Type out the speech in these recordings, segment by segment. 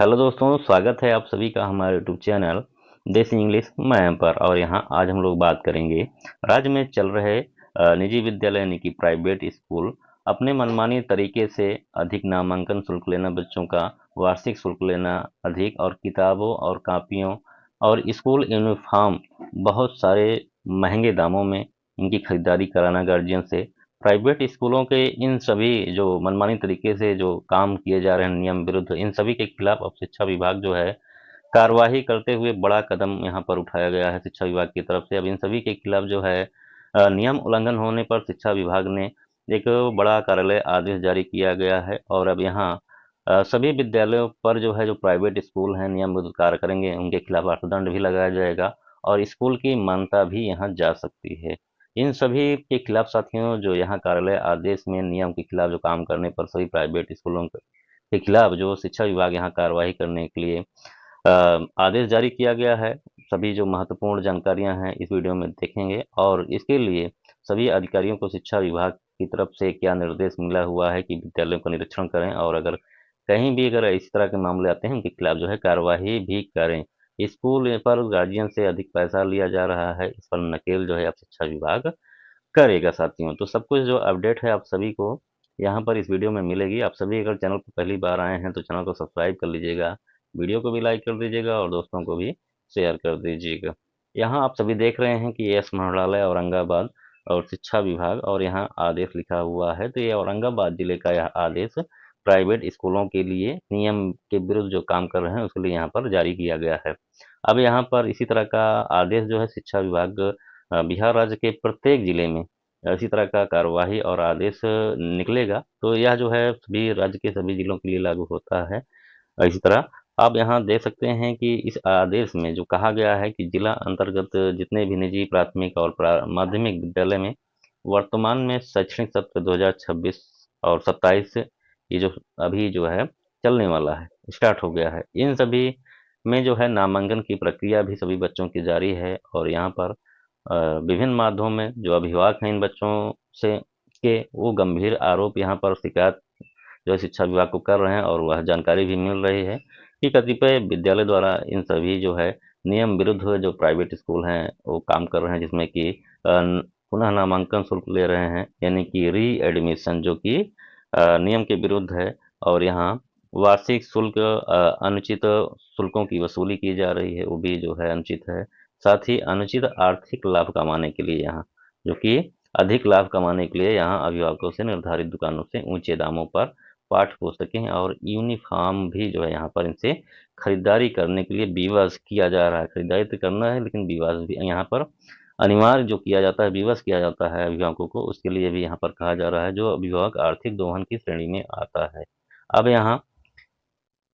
Hello दोस्तों, स्वागत है आप सभी का हमारे यूट्यूब चैनल देसी इंग्लिश मैम पर। और यहाँ आज हम लोग बात करेंगे राज्य में चल रहे निजी विद्यालय यानी कि प्राइवेट स्कूल अपने मनमानी तरीके से अधिक नामांकन शुल्क लेना, बच्चों का वार्षिक शुल्क लेना अधिक, और किताबों और कापियों और स्कूल यूनिफॉर्म बहुत सारे महंगे दामों में इनकी खरीदारी कराना गार्जियन से। प्राइवेट स्कूलों के इन सभी जो मनमानी तरीके से जो काम किए जा रहे हैं नियम विरुद्ध, इन सभी के खिलाफ अब शिक्षा विभाग जो है कार्यवाही करते हुए बड़ा कदम यहाँ पर उठाया गया है शिक्षा विभाग की तरफ से। अब इन सभी के खिलाफ जो है नियम उल्लंघन होने पर शिक्षा विभाग ने एक बड़ा कार्यालय आदेश जारी किया गया है। और अब यहाँ सभी विद्यालयों पर जो है, जो प्राइवेट स्कूल हैं नियम विरुद्ध कार्य करेंगे उनके खिलाफ अर्थदंड भी लगाया जाएगा और स्कूल की मान्यता भी यहाँ जा सकती है। इन सभी के खिलाफ साथियों, जो यहाँ कार्यालय आदेश में नियम के खिलाफ जो काम करने पर सभी प्राइवेट स्कूलों के खिलाफ जो शिक्षा विभाग यहाँ कार्रवाई करने के लिए आदेश जारी किया गया है। सभी जो महत्वपूर्ण जानकारियां हैं इस वीडियो में देखेंगे, और इसके लिए सभी अधिकारियों को शिक्षा विभाग की तरफ से क्या निर्देश मिला हुआ है कि विद्यालयों का निरीक्षण करें, और अगर कहीं भी अगर इस तरह के मामले आते हैं उनके खिलाफ जो है कार्यवाही भी करें। स्कूल पर गार्जियन से अधिक पैसा लिया जा रहा है, इस पर नकेल जो है अब शिक्षा विभाग करेगा साथियों। तो सब कुछ जो अपडेट है आप सभी को यहाँ पर इस वीडियो में मिलेगी। आप सभी अगर चैनल पर पहली बार आए हैं तो चैनल को सब्सक्राइब कर लीजिएगा, वीडियो को भी लाइक कर दीजिएगा और दोस्तों को भी शेयर कर दीजिएगा। यहाँ आप सभी देख रहे हैं कि एस मंत्रालय औरंगाबाद और शिक्षा विभाग, और यहाँ आदेश लिखा हुआ है। तो ये औरंगाबाद जिले का यह आदेश प्राइवेट स्कूलों के लिए नियम के विरुद्ध जो काम कर रहे हैं उसके लिए यहाँ पर जारी किया गया है। अब यहाँ पर इसी तरह का आदेश जो है शिक्षा विभाग बिहार राज्य के प्रत्येक जिले में इसी तरह का कार्यवाही और आदेश निकलेगा, तो यह जो है सभी राज्य के सभी जिलों के लिए लागू होता है। इसी तरह आप यहाँ देख सकते हैं कि इस आदेश में जो कहा गया है कि जिला अंतर्गत जितने भी निजी प्राथमिक और माध्यमिक विद्यालय में वर्तमान में शैक्षणिक सत्र 2026 और 27 ये जो अभी जो है चलने वाला है, स्टार्ट हो गया है, इन सभी में जो है नामांकन की प्रक्रिया भी सभी बच्चों की जारी है। और यहाँ पर विभिन्न माध्यमों में जो अभिभावक हैं इन बच्चों से के वो गंभीर आरोप यहाँ पर शिकायत जो है शिक्षा विभाग को कर रहे हैं, और वह जानकारी भी मिल रही है कि कतिपय विद्यालय द्वारा इन सभी जो है नियम विरुद्ध जो प्राइवेट स्कूल हैं वो काम कर रहे हैं, जिसमें कि पुनः नामांकन शुल्क ले रहे हैं, यानी कि री एडमिशन, जो कि नियम के विरुद्ध है। और यहाँ वार्षिक शुल्क अनुचित शुल्कों की वसूली की जा रही है, वो भी जो है अनुचित है। साथ ही अनुचित आर्थिक लाभ कमाने के लिए यहाँ, जो कि अधिक लाभ कमाने के लिए यहाँ अभिभावकों से निर्धारित दुकानों से ऊंचे दामों पर पाठ्य पुस्तकें और यूनिफॉर्म भी जो है यहाँ पर इनसे खरीदारी करने के लिए विवश किया जा रहा है। खरीदारी तो करना है लेकिन विवश भी यहाँ पर अनिवार्य जो किया जाता है, विवश किया जाता है अभिभावकों को, उसके लिए भी यहाँ पर कहा जा रहा है, जो अभिभावक आर्थिक दोहन की श्रेणी में आता है। अब यहाँ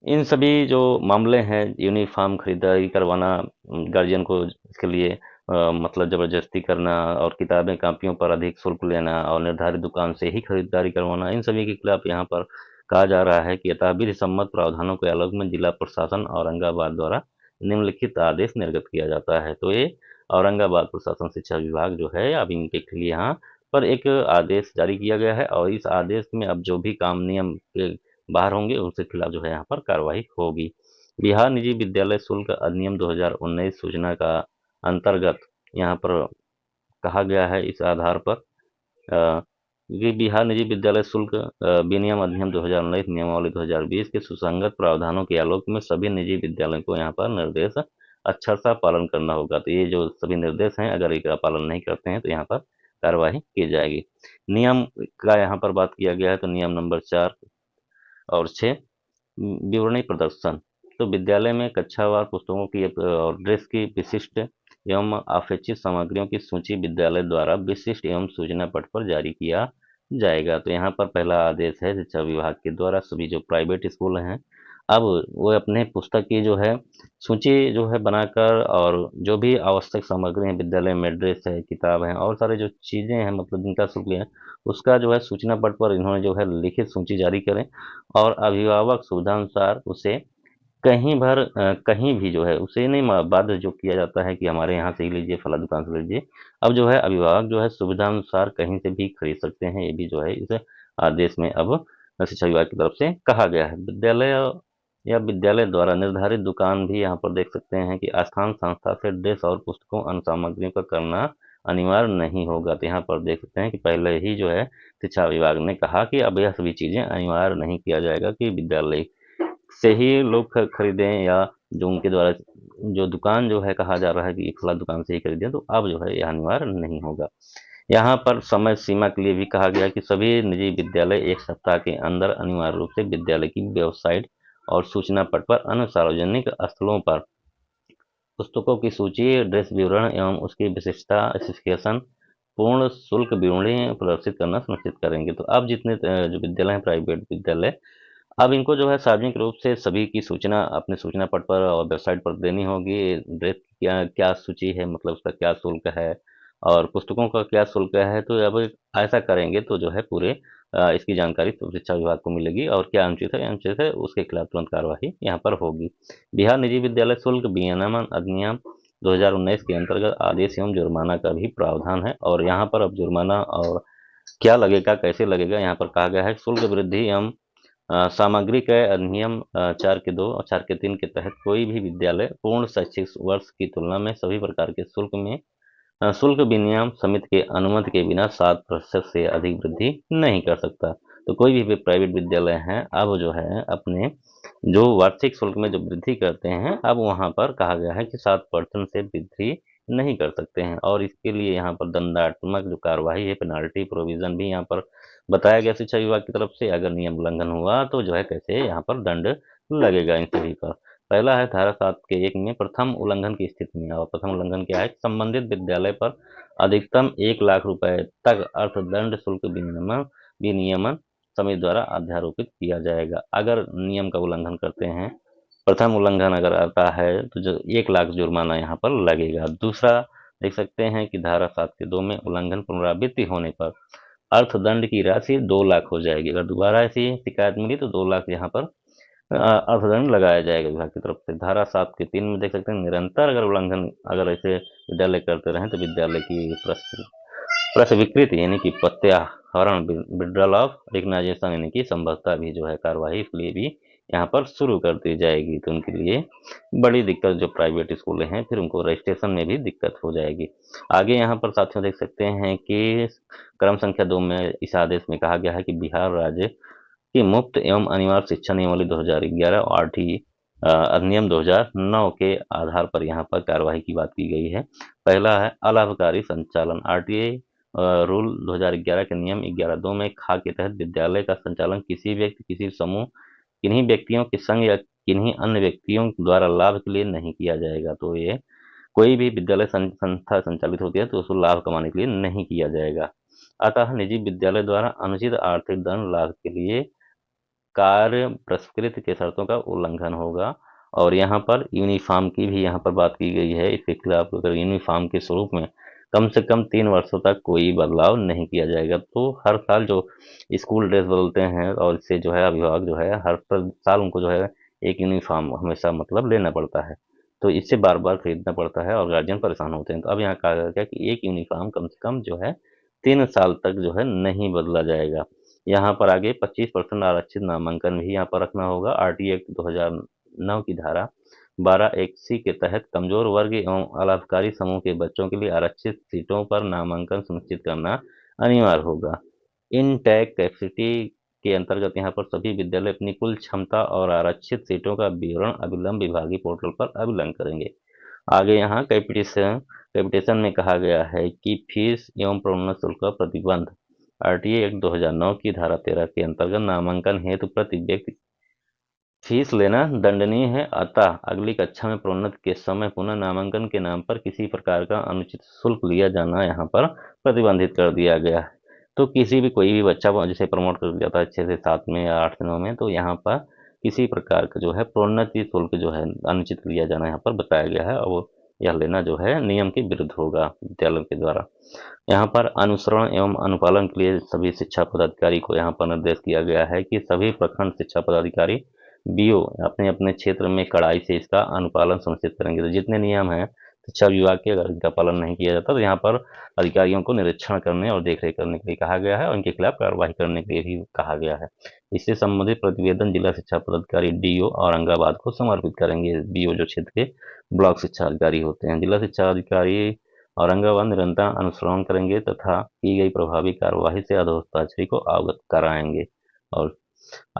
इन सभी जो मामले हैं, यूनिफॉर्म खरीदारी करवाना, गार्जियन को इसके लिए मतलब ज़बरदस्ती करना, और किताबें कापियों पर अधिक शुल्क लेना और निर्धारित दुकान से ही खरीदारी करवाना, इन सभी के खिलाफ यहाँ पर कहा जा रहा है कि यथाविधि सम्मत प्रावधानों के आलोक में जिला प्रशासन औरंगाबाद द्वारा निम्नलिखित आदेश निर्गत किया जाता है। तो ये औरंगाबाद प्रशासन शिक्षा विभाग जो है अब इनके लिए यहाँ पर एक आदेश जारी किया गया है, और इस आदेश में अब जो भी काम नियम के बाहर होंगे उनके खिलाफ जो है यहाँ पर कार्रवाई होगी। बिहार निजी विद्यालय शुल्क अधिनियम 2019 सूचना का अंतर्गत यहाँ पर कहा गया है इस आधार पर कि बिहार निजी विद्यालय शुल्क विनियम अधिनियम 2019 नियमावली 2020 के सुसंगत प्रावधानों के आलोक में सभी निजी विद्यालयों को यहाँ पर निर्देश अक्षरशः पालन करना होगा। तो ये जो सभी निर्देश हैं, अगर इनका पालन नहीं करते हैं तो यहाँ पर कार्रवाई की जाएगी। नियम का यहाँ पर बात किया गया है, तो नियम नंबर 4 और 6 विवरणी प्रदर्शन। तो विद्यालय में कक्षावार पुस्तकों की और ड्रेस की विशिष्ट एवं अपेक्षित सामग्रियों की सूची विद्यालय द्वारा विशिष्ट एवं सूचना पट पर जारी किया जाएगा। तो यहाँ पर पहला आदेश है शिक्षा विभाग के द्वारा सभी जो प्राइवेट स्कूल हैं, अब वो अपने पुस्तक की जो है सूची जो है बनाकर, और जो भी आवश्यक सामग्री है विद्यालय में, ड्रेस है, किताब है और सारे जो चीज़ें हैं मतलब जिनका शुल्क है, उसका जो है सूचना पट पर इन्होंने जो है लिखित सूची जारी करें, और अभिभावक सुविधानुसार उसे कहीं भी जो है उसे नहीं बाध्य जो किया जाता है कि हमारे यहाँ से ही लीजिए, फला दुकान से लीजिए। अब जो है अभिभावक जो है सुविधानुसार कहीं से भी खरीद सकते हैं, ये भी जो है इस आदेश में अब शिक्षा विभाग की तरफ से कहा गया है। विद्यालय या विद्यालय द्वारा निर्धारित दुकान भी यहाँ पर देख सकते हैं कि स्थान संस्था से ड्रेस और पुस्तकों अन्य सामग्रियों का करना अनिवार्य नहीं होगा। तो यहाँ पर देख सकते हैं कि पहले ही जो है शिक्षा विभाग ने कहा कि अब यह सभी चीज़ें अनिवार्य नहीं किया जाएगा कि विद्यालय से ही लोग खरीदें, या जो उनके द्वारा जो दुकान जो है कहा जा रहा है कि फला दुकान से ही खरीदें, तो अब जो है यह अनिवार्य नहीं होगा। यहाँ पर समय सीमा के लिए भी कहा गया कि सभी निजी विद्यालय 1 सप्ताह के अंदर अनिवार्य रूप से विद्यालय की वेबसाइट और सूचना पट पर अन्य सार्वजनिक स्थलों पर पुस्तकों की सूची, ड्रेस विवरण एवं उसकी विशिष्टता, स्पेसिफिकेशन, पूर्ण शुल्क विवरणी प्रदर्शित करना सुनिश्चित करेंगे। तो अब जितने जो विद्यालय हैं, प्राइवेट विद्यालय, अब इनको जो है सार्वजनिक रूप से सभी की सूचना अपने सूचना पट पर और वेबसाइट पर देनी होगी। ड्रेस की क्या क्या सूची है, मतलब उसका क्या शुल्क है, और पुस्तकों का क्या शुल्क है। तो अब ऐसा करेंगे तो जो है पूरे इसकी जानकारी तो शिक्षा विभाग को मिलेगी, और क्या अनुचित है उसके खिलाफ तुरंत कार्रवाई यहाँ पर होगी। बिहार निजी विद्यालय शुल्क विनियमन अधिनियम 2019 के अंतर्गत आदेश एवं जुर्माना का भी प्रावधान है, और यहाँ पर अब जुर्माना और क्या लगेगा, कैसे लगेगा, यहाँ पर कहा गया है शुल्क वृद्धि एवं सामग्री के अधिनियम 4 के 2 और 4 के 3 के तहत कोई भी विद्यालय पूर्ण शैक्षिक वर्ष की तुलना में सभी प्रकार के शुल्क में शुल्क विनियम समिति के अनुमति के बिना 7% से अधिक वृद्धि नहीं कर सकता। तो कोई भी प्राइवेट विद्यालय हैं, अब जो है अपने जो वार्षिक शुल्क में जो वृद्धि करते हैं, अब वहाँ पर कहा गया है कि 7% से वृद्धि नहीं कर सकते हैं, और इसके लिए यहाँ पर दंडात्मक जो कार्रवाई है, पेनाल्टी प्रोविजन भी यहाँ पर बताया गया शिक्षा विभाग की तरफ से। अगर नियम उल्लंघन हुआ तो जो है कैसे यहाँ पर दंड लगेगा इन सभी पर। पहला है धारा 7 के 1 में प्रथम उल्लंघन की स्थिति में, और प्रथम उल्लंघन क्या है, संबंधित विद्यालय पर अधिकतम 1 लाख रुपए तक अर्थदंड शुल्क विनियमन समिति द्वारा अध्यारोपित किया जाएगा। अगर नियम का उल्लंघन करते हैं, प्रथम उल्लंघन अगर आता है तो जो 1 लाख जुर्माना यहाँ पर लगेगा। दूसरा देख सकते हैं कि धारा 7 के 2 में उल्लंघन पुनरावृत्ति होने पर अर्थदंड की राशि 2 लाख हो जाएगी। अगर दोबारा ऐसी शिकायत मिली तो 2 लाख यहाँ पर अर्थदंड लगाया जाएगा विभाग की तरफ से। धारा 7 के 3 में देख सकते हैं निरंतर अगर उल्लंघन अगर ऐसे विद्यालय करते रहें तो विद्यालय की प्रस्वीकृति यानी कि प्रत्याहरण, विड्रॉल ऑफ रिकग्नाइजेशन यानी कि संभवतः भी जो है कार्रवाई इसके लिए भी यहाँ पर शुरू कर दी जाएगी। तो उनके लिए बड़ी दिक्कत, जो प्राइवेट स्कूल हैं फिर उनको रजिस्ट्रेशन में भी दिक्कत हो जाएगी। आगे यहाँ पर साथियों देख सकते हैं कि क्रम संख्या 2 में इस आदेश में कहा गया है कि बिहार राज्य की मुफ्त एवं अनिवार्य शिक्षा नियमावली 2011 और आरटी अधिनियम 2009 के आधार पर यहाँ पर कार्रवाई की बात की गई है। पहला है अलाभकारी संचालन, आरटीए रूल 2011 के नियम 11(2) में खा के तहत विद्यालय का संचालन किसी व्यक्ति, किसी समूह, किन्हीं व्यक्तियों के संग या किन्हीं अन्य व्यक्तियों द्वारा लाभ के लिए नहीं किया जाएगा। तो ये कोई भी विद्यालय संस्था संचालित होती है तो उसको लाभ कमाने के लिए नहीं किया जाएगा। अतः निजी विद्यालय द्वारा अनुचित आर्थिक दंड लाभ के लिए कार्य प्रस्कृत के शर्तों का उल्लंघन होगा। और यहाँ पर यूनिफॉर्म की भी यहाँ पर बात की गई है। इसके खिलाफ अगर यूनिफॉर्म के स्वरूप में कम से कम 3 वर्षों तक कोई बदलाव नहीं किया जाएगा। तो हर साल जो स्कूल ड्रेस बदलते हैं, और इससे जो है अभिभावक जो है हर साल उनको जो है एक यूनिफॉर्म हमेशा मतलब लेना पड़ता है, तो इससे बार बार खरीदना पड़ता है और गार्जियन परेशान होते हैं। तो अब यहाँ कहा गया कि एक यूनिफॉर्म कम से कम जो है 3 साल तक जो है नहीं बदला जाएगा। यहाँ पर आगे 25% आरक्षित नामांकन भी यहाँ पर रखना होगा। आरटी एक्ट 2009 की धारा 12(1)(c) के तहत कमजोर वर्ग एवं अलाभकारी समूह के बच्चों के लिए आरक्षित सीटों पर नामांकन सुनिश्चित करना अनिवार्य होगा। इन टैग कैपेसिटी के अंतर्गत यहाँ पर सभी विद्यालय अपनी कुल क्षमता और आरक्षित सीटों का विवरण अविलंब विभागीय पोर्टल पर अभिलंब करेंगे। आगे यहाँ कैपिटेशन में कहा गया है कि फीस एवं प्रोन्नत शुल्क का प्रतिबंध आरटीए एक्ट 2009 की धारा 13 के अंतर्गत नामांकन हेतु प्रति व्यक्ति फीस लेना दंडनीय है। अतः अगली कक्षा में प्रोन्नत के समय पुनः नामांकन के नाम पर किसी प्रकार का अनुचित शुल्क लिया जाना यहाँ पर प्रतिबंधित कर दिया गया है। तो किसी भी कोई भी बच्चा जिसे प्रमोट कर दिया जाता है 6 से 7 में या 8 दिनों में, तो यहाँ पर किसी प्रकार का जो है प्रोन्नति शुल्क जो है अनुचित लिया जाना यहाँ पर बताया गया है, और यह लेना जो है नियम के विरुद्ध होगा विद्यालय के द्वारा। यहाँ पर अनुसरण एवं अनुपालन के लिए सभी शिक्षा पदाधिकारी को यहाँ पर निर्देश किया गया है कि सभी प्रखंड शिक्षा पदाधिकारी बीओ अपने अपने क्षेत्र में कड़ाई से इसका अनुपालन सुनिश्चित करेंगे। तो जितने नियम हैं शिक्षा विभाग के अगर इनका पालन नहीं किया जाता तो यहाँ पर अधिकारियों को निरीक्षण करने और देखरेख करने के लिए कहा गया है और इनके खिलाफ कार्रवाई करने के लिए भी कहा गया है। इससे संबंधित प्रतिवेदन जिला शिक्षा पदाधिकारी डीओ औरंगाबाद को समर्पित करेंगे। डीओ जो क्षेत्र के ब्लॉक शिक्षा अधिकारी होते हैं। जिला शिक्षा अधिकारी औरंगाबाद निरंतर अनुश्रवण करेंगे तथा की गई प्रभावी कार्यवाही से अधोषिताचार्य को अवगत कराएंगे। और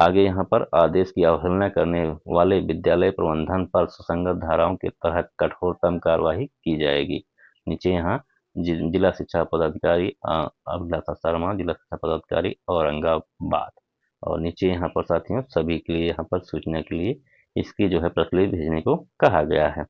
आगे यहाँ पर आदेश की अवहेलना करने वाले विद्यालय प्रबंधन पर सुसंगत धाराओं के तहत कठोरतम कार्रवाई की जाएगी। नीचे यहाँ जिला शिक्षा पदाधिकारी अभिलाषा शर्मा, जिला शिक्षा पदाधिकारी औरंगाबाद। और नीचे यहाँ पर साथियों सभी के लिए यहाँ पर सूचना के लिए इसकी जो है प्रतिलिपि भेजने को कहा गया है।